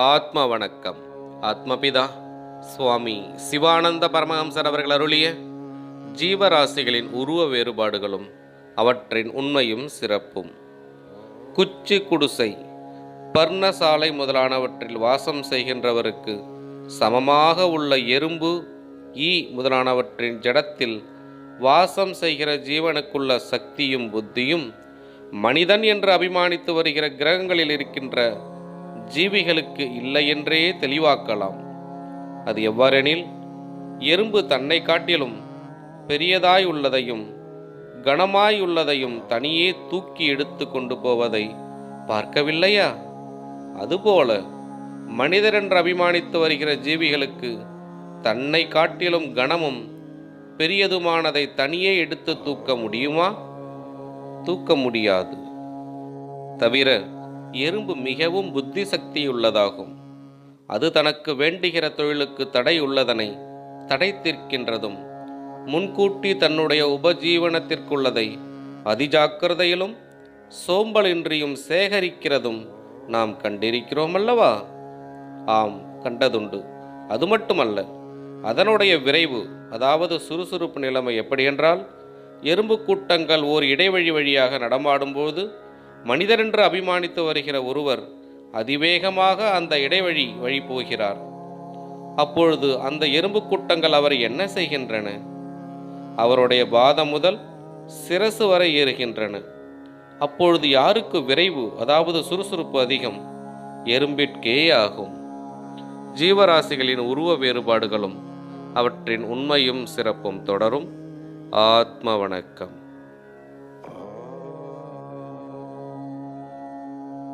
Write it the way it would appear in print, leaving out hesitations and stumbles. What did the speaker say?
ஆத்ம வணக்கம். ஆத்மபிதா சுவாமி சிவானந்த பரமஹம்சர் அவர்கள் அருளிய ஜீவராசிகளின் உருவ வேறுபாடுகளும் அவற்றின் உண்மையும் சிறப்பும். குச்சி குடிசை, பர்ணசாலை முதலானவற்றில் வாசம் செய்கின்றவருக்கு சமமாக உள்ள எறும்பு, ஈ முதலானவற்றின் ஜடத்தில் வாசம் செய்கிற ஜீவனுக்குள்ள சக்தியும் புத்தியும் மனிதன் என்று அபிமானித்து வருகிற கிரகங்களில் இருக்கின்ற ஜீவிகளுக்கு இல்லை என்றே தெளிவாக்கலாம். அது எவ்வாறெனில், எறும்பு தன்னை காட்டிலும் பெரியதாய் உள்ளதையும் கனமாய் உள்ளதையும் தனியே தூக்கி எடுத்து கொண்டு போவதை பார்க்கவில்லையா? அதுபோல மனிதர் என்று அபிமானித்து வருகிற ஜீவிகளுக்கு தன்னை காட்டிலும் கனமும் பெரியதுமானதை தனியே எடுத்து தூக்க முடியுமா? தூக்க முடியாது. தவிர எறும்பு மிகவும் புத்தி சக்தியுள்ளதாகும். அது தனக்கு வேண்டுகிற தொழிலுக்கு தடை உள்ளதனை தடை தீர்க்கின்றதும், முன்கூட்டி தன்னுடைய உபஜீவனத்திற்குள்ளதை அதிஜாக்கிரதையிலும் சோம்பலின்றியும் சேகரிக்கிறதும் நாம் கண்டிருக்கிறோம் அல்லவா? ஆம், கண்டதுண்டு. அது மட்டுமல்ல, அதனுடைய விரைவு, அதாவது சுறுசுறுப்பு நிலைமை எப்படியென்றால், எறும்பு கூட்டங்கள் ஓர் இடைவழி வழியாக நடமாடும்போது மனிதரென்று அபிமானித்து வருகிற ஒருவர் அதிவேகமாக அந்த இடைவழி வழி போகிறார். அப்பொழுது அந்த எறும்பு கூட்டங்கள் அவரை என்ன செய்கின்றன? அவருடைய பாதம் முதல் சிரசு வரை ஏறுகின்றன. அப்பொழுது யாருக்கு விரைவு, அதாவது சுறுசுறுப்பு அதிகம்? எறும்பிற்கே ஆகும். ஜீவராசிகளின் உருவ வேறுபாடுகளும் அவற்றின் உண்மையும் சிறப்பும் தொடரும். ஆத்ம வணக்கம்.